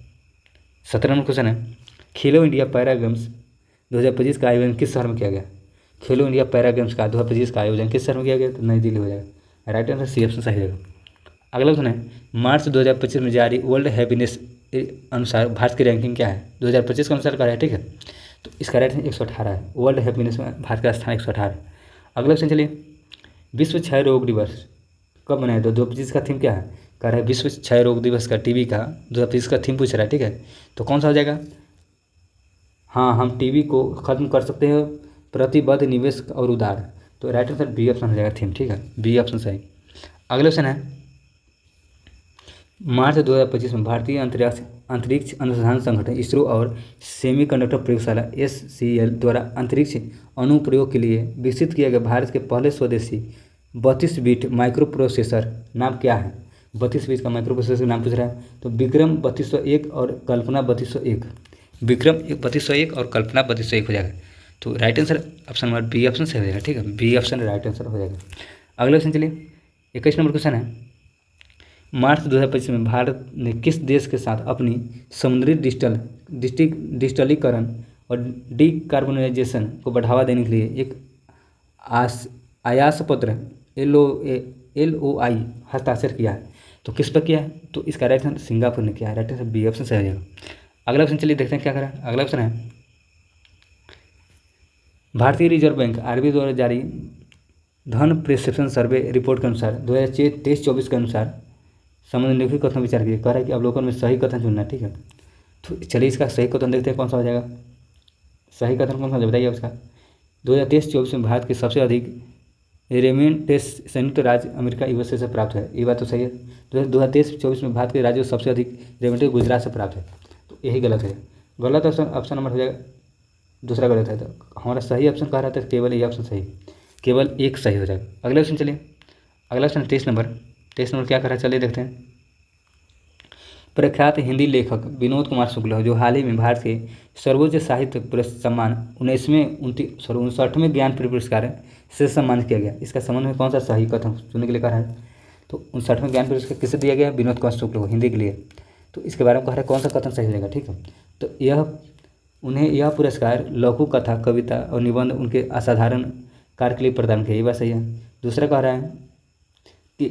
17 नंबर क्वेश्चन है, खेलो इंडिया पैरा गेम्स 2025 का आयोजन किस शहर में किया गया? खेलो इंडिया पैरा गेम्स का 2025 का आयोजन किस शहर में किया गया? तो नई दिल्ली हो जाएगा, राइट आंसर सी ऑप्शन सही हो जाएगा। अगला क्वेश्चन है, मार्च 2025 में जारी वर्ल्ड हैप्पीनेस अनुसार भारत की रैंकिंग क्या है? 2025 के अनुसार का है, ठीक है। तो इसका राइट 118 है, वर्ल्ड हैप्पीनेस में भारत का स्थान 118 है। अगला क्वेश्चन चलिए, विश्व क्षय रोग दिवस कब मनाया? तो 2025 का थीम क्या है? कह रहा है विश्व क्षय रोग दिवस का टीबी का 2025 का थीम पूछ रहा है, ठीक है। तो कौन सा हो जाएगा? हाँ, हम टीबी को खत्म कर सकते हैं, प्रतिबद्ध निवेश और उदार। तो राइट आंसर बी ऑप्शन हो जाएगा थीम, ठीक है, बी ऑप्शन सही। अगला क्वेश्चन है, मार्च 2025 में भारतीय अंतरिक्ष अनुसंधान संगठन इसरो और सेमीकंडक्टर प्रयोगशाला SCL द्वारा अंतरिक्ष अनुप्रयोग के लिए विकसित किया गया भारत के पहले स्वदेशी 32 बिट माइक्रो प्रोसेसर नाम क्या है? 32 बिट का माइक्रो प्रोसेसर नाम पूछ रहा है। तो विक्रम 3201 और कल्पना 3201, विक्रम 3201 और कल्पना 3201 हो जाएगा। तो right answer option number B option सही हो जाएगा, ठीक है, बी ऑप्शन राइट आंसर हो जाएगा। अगला क्वेश्चन चलिए, 21 नंबर क्वेश्चन है, मार्च 2025 में भारत ने किस देश के साथ अपनी समुद्री डिजिटलीकरण और डीकार्बोनाइजेशन को बढ़ावा देने के लिए एक आयास पत्र LOI हस्ताक्षर किया है? तो किस पर किया है? तो इसका राइट आंसर सिंगापुर ने किया है, राइट आंसर बी ऑप्शन सही हो जाएगा। अगला क्वेश्चन चलिए देखते हैं क्या करा। अगला क्वेश्चन है, भारतीय रिजर्व बैंक RBI द्वारा जारी धन प्रिस्क्रिप्शन सर्वे रिपोर्ट के अनुसार 2023-24 के अनुसार संबंधित कथन विचार किए। कह रहा है कि अवलोकन में सही कथन चुनना है, ठीक है। तो चलिए इसका सही कथन देखते हैं कौन सा हो जाएगा। सही कथन कौन सा बताइए उसका। 2023-24 में भारत की सबसे अधिक रेमिटेंस संयुक्त राज्य अमेरिका USA से प्राप्त है, ये बात तो सही है। 2023-24 में भारत के राज्यों से सबसे अधिक रेमिटेंस गुजरात से प्राप्त है, तो यही गलत है। गलत ऑप्शन नंबर हो जाएगा, दूसरा गलत है। तो हमारा सही ऑप्शन कह रहा था केवल ये ऑप्शन सही, केवल एक सही हो जाएगा। अगला क्वेश्चन चलिए, अगला क्वेश्चन 23 नंबर क्या कर रहा है, चलिए देखते हैं। प्रख्यात हिंदी लेखक विनोद कुमार शुक्ल जो हाल ही में भारत के सर्वोच्च साहित्य सम्मान 59वें ज्ञानपीठ पुरस्कार से सम्मानित किया गया। इसका संबंध में कौन सा सही कथन चुनने के लिए कहा है? तो 59वें ज्ञानपीठ पुरस्कार किसे दिया गया? विनोद कुमार शुक्ल को, हिंदी के लिए। तो इसके बारे में कह रहा है कौन सा कथन सही रहेगा, ठीक है। तो उन्हें यह पुरस्कार लघु कथा, कविता और निबंध उनके असाधारण कार्य के लिए प्रदान किया, ये बात सही है। दूसरा कह रहा है कि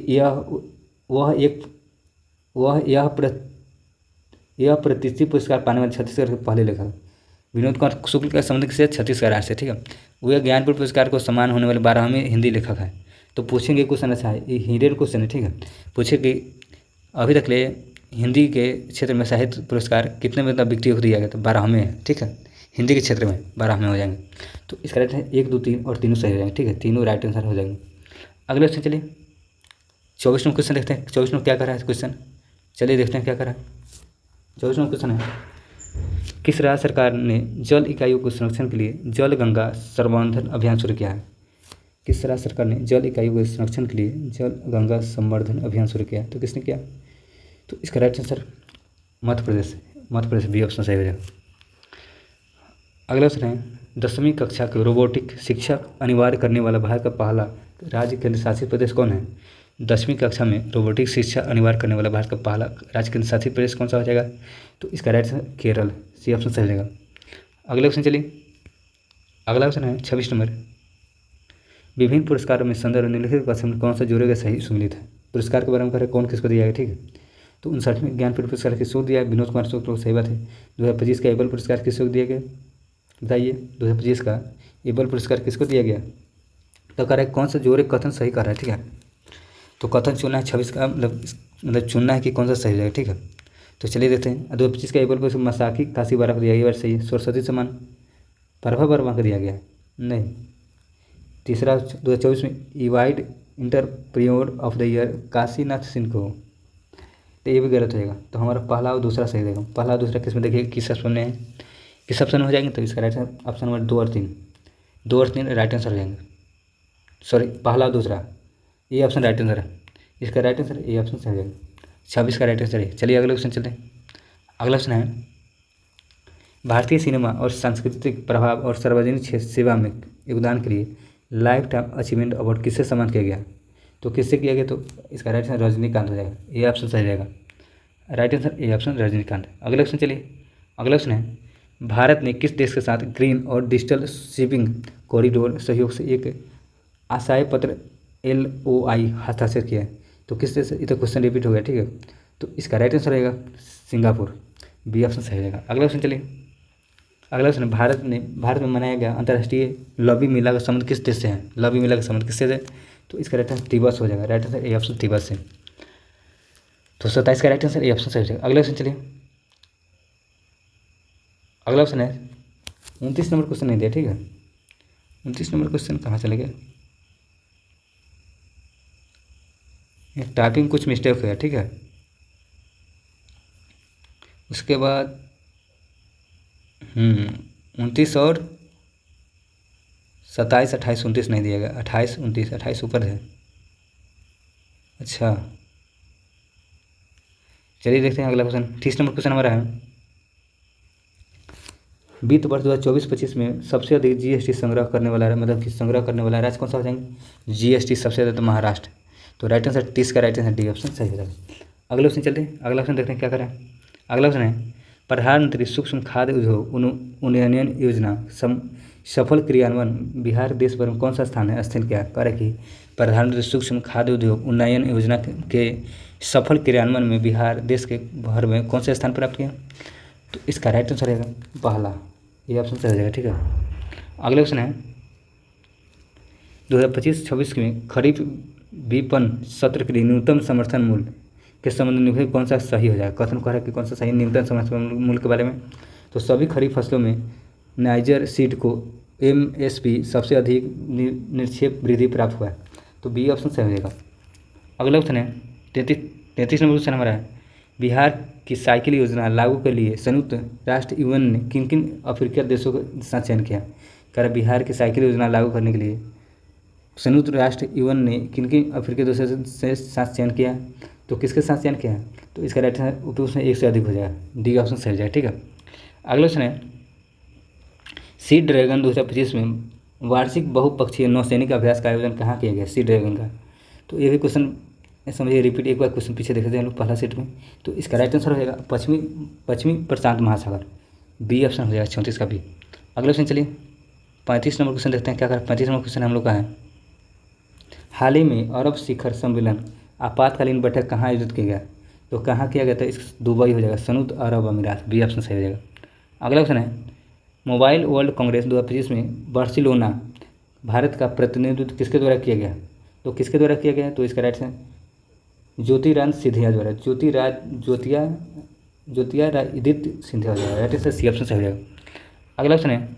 यह प्रतिष्ठित पुरस्कार पाने वाले छत्तीसगढ़ के पहले लेखक विनोद कुमार शुक्ल का संबंध से छत्तीसगढ़ राज्य से, ठीक है। वह ज्ञानपीठ पुरस्कार को सम्मान होने वाले 12वें हिंदी लेखक है। तो पूछेंगे क्वेश्चन, अच्छा है ये हिंदी क्वेश्चन है, ठीक है। पूछे कि अभी तक ले हिंदी के क्षेत्र में साहित्य पुरस्कार कितने में व्यक्ति को दिया गया? तो 12वें है, ठीक है। हिंदी के क्षेत्र में 12वें हो जाएंगे। तो इसका राइट है 1, 2, 3 और तीनों सही हो जाएंगे, ठीक है, तीनों राइट आंसर हो जाएंगे। अगले क्वेश्चन चलिए 24 नंबर क्वेश्चन देखते हैं। 24 नंबर क्या कर रहा है क्वेश्चन, चलिए देखते हैं क्या कर रहा है। 24 नंबर क्वेश्चन है, किस राज्य सरकार ने जल इकाइयों के संरक्षण के लिए जल गंगा संवर्धन अभियान शुरू किया है? किस राज्य सरकार ने जल इकाइयों के संरक्षण के लिए जल गंगा संवर्धन अभियान शुरू किया? तो किसने किया? तो इसका right answer Madhya Pradesh B option सही हो जाएगा। अगला क्वेश्चन है, 10वीं कक्षा के रोबोटिक शिक्षा अनिवार्य करने वाला भारत का पहला राज्य केंद्र शासित प्रदेश कौन है? 10वीं कक्षा में रोबोटिक शिक्षा अनिवार्य करने वाला भारत का पहला राज्य केंद्र शासित प्रदेश कौन सा हो जाएगा? तो इसका right answer Kerala, C option सही हो जाएगा। अगला क्वेश्चन चलिए, अगला क्वेश्चन है 26 नंबर, विभिन्न पुरस्कारों में संदर्भ निम्नलिखित कथन में कौन सा जोड़ेगा सही सुमिलित है? पुरस्कार के बारे में करें कौन किसको दिया है, ठीक है। तो 59वें ज्ञानपीठ पुरस्कार किसको दिया है? विनोद कुमार शुक्ल को, सही बात है। 2025 का एबल पुरस्कार किसको दिया गया बताइए? 2025 का एबल पुरस्कार किसको दिया गया? तो कह रहा है कौन सा जोड़े कथन सही कर रहा है, ठीक है। तो कथन चुनना है 26 का, मतलब चुनना है कि कौन सा सही हो जाएगा, ठीक है। तो चलिए देखते हैं। 2025 का एबल पुरस्कार मसाकी काशी बारा को दिया गया, ये बात सही है। सरस्वती सम्मान प्रभा वर्मा को दिया गया है, नहीं। तीसरा 2024 में इवाइड entrepreneur of the year Kashinath Singh को, तो ये भी गलत हो जाएगा। तो हमारा पहला और दूसरा सही रहेगा। पहला और दूसरा किस में देखिए किस ऑप्शन में है, किस ऑप्शन में हो जाएंगे। तो इसका राइट ऑप्शन नंबर 2 और 3, 2 और 3 राइट आंसर हो जाएंगे। सॉरी, पहला और दूसरा ये ऑप्शन राइट आंसर है, इसका राइट आंसर ये ऑप्शन सही हो जाएगा। 26 का राइट आंसर है। चलिए अगले क्वेश्चन चलते हैं। अगला क्वेश्चन है, भारतीय सिनेमा और सांस्कृतिक प्रभाव और सार्वजनिक सेवा में योगदान के लिए लाइफ टाइम अचीवमेंट अवार्ड किससे सम्मानित किया गया। तो किससे किया गया, तो इसका राइट आंसर रजनीकांत हो जाएगा। ये ऑप्शन सही रहेगा, right answer A option Rajinikanth. अगला क्वेश्चन चलिए, अगला क्वेश्चन है, भारत ने किस देश के साथ ग्रीन और डिजिटल शिपिंग कॉरिडोर सहयोग से एक आशय पत्र LOI हस्ताक्षर किया है। तो किस देश, ये तो क्वेश्चन रिपीट हो गया, ठीक है। तो इसका राइट आंसर रहेगा सिंगापुर, बी ऑप्शन सही रहेगा। अगला क्वेश्चन चलिए, अगला क्वेश्चन, भारत में मनाया गया अंतर्राष्ट्रीय लवी मेला का संबंध किस देश से है। लवी मेला का संबंध किससे है, तो इसका राइट आंसर तिब्बत हो जाएगा। Right answer A option Tibet से। तो 27 का राइट आंसर ए ऑप्शन सही हो जाएगा। अगला क्वेश्चन चलिए, अगला क्वेश्चन है 29 नंबर क्वेश्चन नहीं दिया, ठीक है। 29 नंबर क्वेश्चन कहाँ चले गए, टाइपिंग कुछ मिस्टेक हो गया, ठीक है। उसके बाद 29 और 27, 28, 29 नहीं दिया गया। 28, 29, 28 ऊपर है। अच्छा चलिए देखते हैं अगला क्वेश्चन। 30 नंबर क्वेश्चन हमारा है, वित्त वर्ष 2024-25 में सबसे अधिक GST संग्रह करने वाला, मतलब कि संग्रह करने वाला राज्य कौन सा हो जाएंगे। GST सबसे ज़्यादा तो महाराष्ट्र। तो राइट आंसर 30 का राइट आंसर डी ऑप्शन सही हो जाएगा। अगले क्वेश्चन चलते हैं, अगला क्वेश्चन देखते हैं क्या करें। अगला क्वेश्चन है, प्रधानमंत्री सूक्ष्म खाद्य उद्योग उन्नयन योजना सफल क्रियान्वयन बिहार देश भर में कौन सा स्थान है, स्थान क्या करे कि प्रधानमंत्री सूक्ष्म खाद्य उद्योग उन्नयन योजना के सफल क्रियान्वयन में बिहार देश के भर में कौन सा स्थान प्राप्त किया। तो इसका राइट आंसर रहेगा पहला, ये ऑप्शन सही हो जाएगा, ठीक है। अगले क्वेश्चन है, 2025-26 में खरीफ विपणन सत्र के लिए न्यूनतम समर्थन मूल्य के संबंध में कौन सा सही हो जाएगा। कथन कह रहा है कि कौन सा सही न्यूनतम समर्थन मूल्य के बारे में। तो सभी खरीफ फसलों में नाइजर सीड को MSP सबसे अधिक निक्षेप वृद्धि प्राप्त हुआ है। तो बी ऑप्शन सही हो जाएगा। अगला क्वेश्चन है 33 नंबर क्वेश्चन हमारा है, बिहार की साइकिल योजना लागू के लिए संयुक्त राष्ट्र UN ने किन किन अफ्रीकी देशों के साथ चयन किया। कह रहा बिहार की साइकिल योजना लागू करने के लिए संयुक्त राष्ट्र UN ने किन किन अफ्रीकी देशों से साथ चयन किया। तो किसके साथ चयन किया है, तो इसका राइट आंसर उसमें एक से अधिक हो जाएगा, डी ऑप्शन सही हो जाएगा, ठीक है। अगला क्वेश्चन है, सी ड्रैगन 2025 में वार्षिक बहुपक्षीय नौसैनिक अभ्यास का आयोजन कहाँ किया गया, सी ड्रैगन का। तो ये भी क्वेश्चन समझिए रिपीट, एक बार क्वेश्चन पीछे देखे थे हम लोग पहला सेट में। तो इसका राइट आंसर हो जाएगा पश्चिमी प्रशांत महासागर, बी ऑप्शन हो जाएगा 34 का बी। अगला क्वेश्चन चलिए 35 नंबर क्वेश्चन देखते हैं क्या कर। 35 नंबर क्वेश्चन हम लोग का है, हाल ही में अरब शिखर सम्मेलन आपातकालीन बैठक कहाँ आयोजित किया गया। तो कहाँ किया गया था, इस दुबई हो जाएगा, संयुक्त अरब अमीरात, बी ऑप्शन सही हो जाएगा। अगला क्वेश्चन है, मोबाइल वर्ल्ड कांग्रेस 2025 में बार्सिलोना भारत का प्रतिनिधित्व किसके द्वारा किया गया। तो किसके द्वारा किया गया, तो इसका राइट है ज्योतिरादित्य सिंधिया द्वारा, ज्योतिरादित्य सिंधिया द्वारा, राइट आंसर सी ऑप्शन सही हो जाएगा। अगला क्वेश्चन है,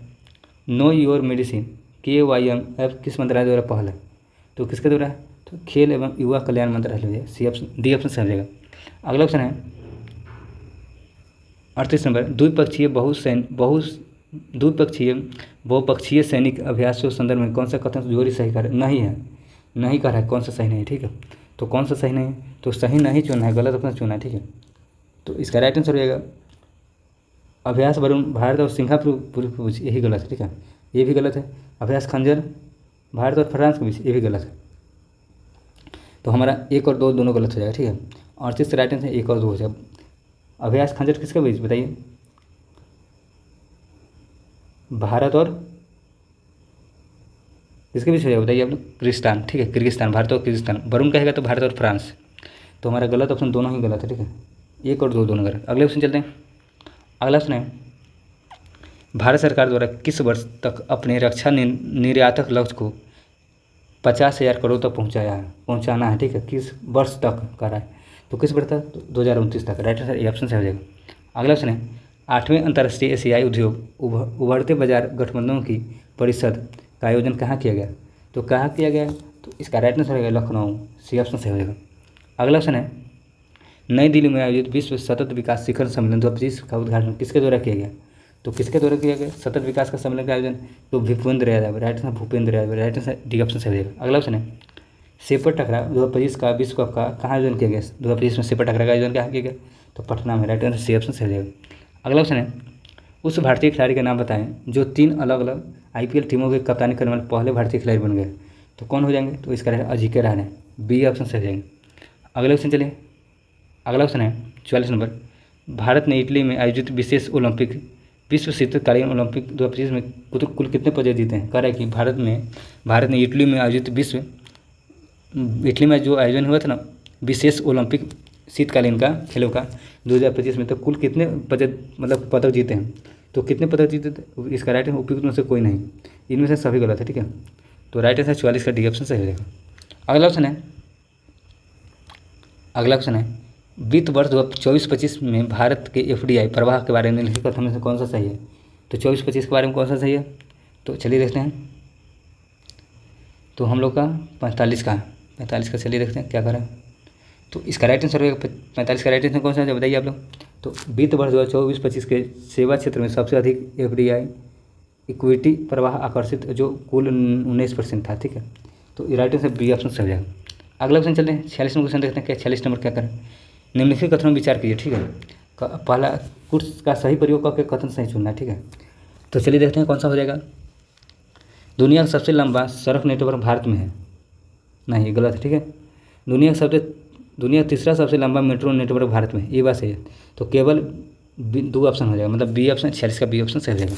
know your medicine KYM app किस मंत्रालय द्वारा पहल है। तो किसके द्वारा, तो खेल एवं युवा कल्याण मंत्रालय हो जाएगा, सी ऑप्शन डी ऑप्शन सही हो जाएगा। अगला क्वेश्चन है 38 नंबर, द्विपक्षीय बहुपक्षीय सैनिक अभ्यासों के संदर्भ में कौन सा कथन जोरी सही कर नहीं है, नहीं कर रहा है, कौन सा सही नहीं है, ठीक है। तो कौन सा सही नहीं है, तो सही नहीं चुनना है, गलत अपना चुनना है, ठीक है। तो इसका राइट आंसर हो जाएगा अभ्यास वरुण भारत और सिंगापुर, यही गलत है, ठीक है, ये भी गलत है। अभ्यास खंजर भारत और फ्रांस के बीच, ये भी गलत है। तो हमारा 1 और 2 दोनों गलत हो जाएगा, ठीक है। 38 राइट आंसर 1 और 2 हो जाएगा। अभ्यास खंजर किसके बीच बताइए, भारत और किसके बीच हो जाएगा बताइए आप लोग, किर्गिस्तान, ठीक है, किर्गिस्तान, भारत और किर्गिस्तान। वरुण कहेगा तो भारत और फ्रांस। तो हमारा गलत ऑप्शन दोनों ही गलत है, ठीक है, 1 और 2 दोनों गलत। अगले क्वेश्चन चलते हैं। अगला क्वेश्चन है, भारत सरकार द्वारा किस वर्ष तक अपने रक्षा निर्यातक लक्ष्य को 50,000 करोड़ तक पहुँचाना है, ठीक है, किस वर्ष तक कर रहा है। तो किस वर्ष तक, तो 2029 तक, राइट आंसर ये ऑप्शन से हो जाएगा। अगला क्वेश्चन है, 8वें अंतर्राष्ट्रीय एशियाई उद्योग उभरते बाजार गठबंधनों की परिषद का आयोजन कहाँ किया गया। तो कहाँ किया गया, तो इसका राइट आंसर रहेगा लखनऊ, सी ऑप्शन सही हो जाएगा। अगला क्वेश्चन है, नई दिल्ली में आयोजित विश्व सतत विकास शिखर सम्मेलन 2025 का उद्घाटन किसके द्वारा किया गया? तो किसके द्वारा किया गया सतत विकास का सम्मेलन का आयोजन? तो Bhupendra Yadav, right answer Bhupendra Yadav, right answer D option सही रहेगा। अगला ऑप्शन है सेपर टकरा 2025 का विश्व कप का कहाँ आयोजन किया गया? 2025 में सेपर टकरा का आयोजन कहाँ किया गया? तो पटना में, राइट आंसर सी ऑप्शन सही रहेगा। अगला ऑप्शन है उस भारतीय खिलाड़ी का नाम बताएं जो 3 अलग अलग IPL टीमों की कप्तानी करने वाले पहले भारतीय खिलाड़ी बन गए। तो कौन हो जाएंगे? तो इसका रहेगा अजिंक्य रहाणे, बी ऑप्शन सही जाएंगे। अगले ऑप्शन चलिए, अगला ऑप्शन है 44 नंबर। भारत ने इटली में आयोजित विशेष ओलंपिक विश्व शीतकालीन ओलंपिक 2025 में कुल कितने पदक जीते हैं? कह रहा है कि भारत ने इटली में आयोजित इटली में जो आयोजन हुआ था ना विशेष ओलंपिक शीतकालीन का खेलों का 2025 में, तो कुल कितने पदक जीते हैं? तो कितने पदक जीते थे? इसका राइट उपयुक्त में से कोई नहीं, इनमें से सभी गलत है, ठीक है। तो राइट आंसर 44 का डी ऑप्शन सही रहेगा। अगला ऑप्शन है वित्त वर्ष 24-25 में भारत के FDI प्रवाह के बारे में निम्नलिखित कथन में से कौन सा सही है? तो 24-25 के बारे में कौन सा सही है? तो चलिए देखते हैं। तो हम लोग का 45 का चलिए देखते हैं क्या करें। तो इसका राइट आंसर रहेगा 45 का राइट आंसर कौन सा है बताइए आप लोग। तो वित्त वर्ष 2024-25 के सेवा क्षेत्र में सबसे अधिक FDI इक्विटी प्रवाह आकर्षित जो कुल 19% था, ठीक है। तो राइट आंसर बी ऑप्शन सही हो जाएगा। अगला क्वेश्चन चलते हैं 46 नंबर क्वेश्चन देखते हैं। क्या 46 नंबर क्या करें? निम्नलिखित कथनों में विचार कीजिए, ठीक है। पहला कुछ का सही प्रयोग करके कथन सही चुनना है, ठीक है। तो चलिए देखते हैं कौन सा हो जाएगा। दुनिया का सबसे लंबा सड़क नेटवर्क भारत में है, नहीं ये गलत है, ठीक है। दुनिया का तीसरा सबसे लंबा मेट्रो नेटवर्क भारत में, ये बात सही है। तो केवल 2 ऑप्शन हो जाएगा, मतलब बी ऑप्शन, 46 का बी ऑप्शन सही हो जाएगा।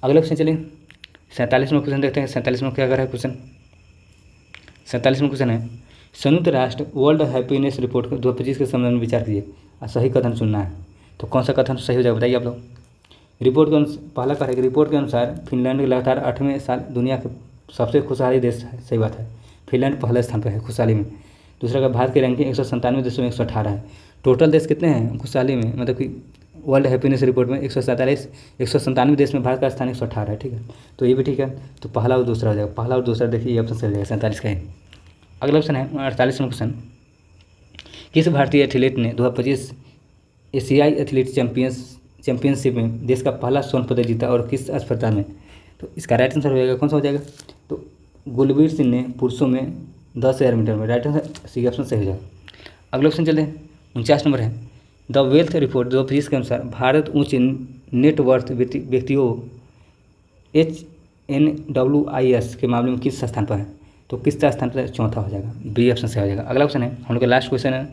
अगला क्वेश्चन चलिए 47 में क्वेश्चन देखते हैं। 47 में क्या कर रहा है क्वेश्चन? 47 में क्वेश्चन है संयुक्त राष्ट्र वर्ल्ड हैप्पीनेस रिपोर्ट 2025 के संबंध में विचार कीजिए और सही कथन चुनना है। तो कौन सा कथन सही हो जाएगा बताइए आप लोग। रिपोर्ट के अनुसार पहला करेगा, रिपोर्ट के अनुसार फिनलैंड लगातार 8वें साल दुनिया के सबसे खुशहाली देश है, सही बात है। फिनलैंड पहले स्थान पर है खुशहाली में। दूसरा का भारत की रैंकिंग 197 देशों में 118 है। टोटल देश कितने हैं खुशहाली में, मतलब कि वर्ल्ड हैप्पीनेस रिपोर्ट में 197 देश में भारत का स्थान 118 है, ठीक है। तो ये भी ठीक है। तो पहला और दूसरा हो जाएगा, पहला और दूसरा देखिए ये ऑप्शन सही हो जाएगा 47 का है। अगला ऑप्शन है 48 में क्वेश्चन, किस भारतीय एथलीट ने 2025 एशियाई एथलीट चैंपियनशिप में देश का पहला स्वर्ण पदक जीता और किस स्पर्धा में? तो इसका राइट आंसर हो जाएगा, कौन सा हो जाएगा? तो गुलबीर सिंह ने पुरुषों में 10,000 मीटर में, राइट आंसर सी ऑप्शन सही हो जाएगा। अगला ऑप्शन चलते हैं 49 नंबर है द वेल्थ रिपोर्ट 2025 के अनुसार भारत उच्च नेटवर्थ व्यक्तियों HNWIS के मामले में किस स्थान पर है? तो किस स्थान पर? चौथा हो जाएगा, बी ऑप्शन सही हो जाएगा। अगला ऑप्शन है हम लोग का लास्ट क्वेश्चन है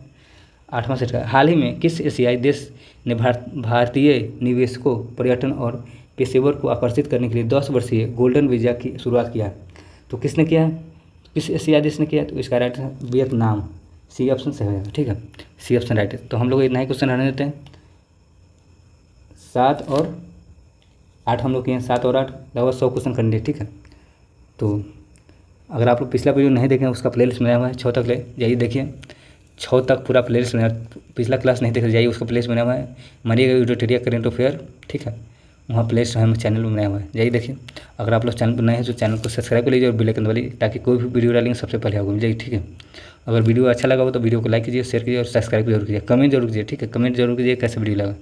8वां सेट का। हाल ही में किस एशियाई देश ने भारतीय निवेशकों, पर्यटन और पेशेवर को आकर्षित करने के लिए 10 वर्षीय गोल्डन वीज़ा की शुरुआत किया? तो किसने किया है? किस एशियाई देश ने किया? तो इसका राइट है वियतनाम, सी ऑप्शन सही हो जाएगा, ठीक है। सी ऑप्शन राइट है। तो हम लोग इतना ही क्वेश्चन रहने देते हैं। 7 और 8 हम लोग किए हैं, 7 और 8 लगभग 100 क्वेश्चन करने, ठीक है। तो अगर आप लोग पिछला वीडियो नहीं देखें उसका प्लेलिस्ट बनाया हुआ है 6 तक ले जाइए देखिए, 6 तक पूरा प्लेलिस्ट बनाया। पिछला क्लास नहीं देख जाइए, उसका प्लेलिस्ट बनाया हुआ है मरिएगा यूटोटेरिया करेंट अफेयर, ठीक है। वहाँ प्लेलिस्ट हम चैनल में बनाया हुआ है, जाइए देखिए। अगर आप लोग चैनल पर नए हैं तो चैनल को सब्सक्राइब कर लीजिए और बेल आइकन दबाइए ताकि कोई भी वीडियो डालेंगे सबसे पहले आपको मिल जाएगी, ठीक है। अगर वीडियो अच्छा लगा हो तो वीडियो को लाइक कीजिए, शेयर कीजिए और सब्सक्राइब जरूर कीजिए, कमेंट जरूर कीजिए, ठीक है। कमेंट जरूर कीजिए कैसे वीडियो लगा।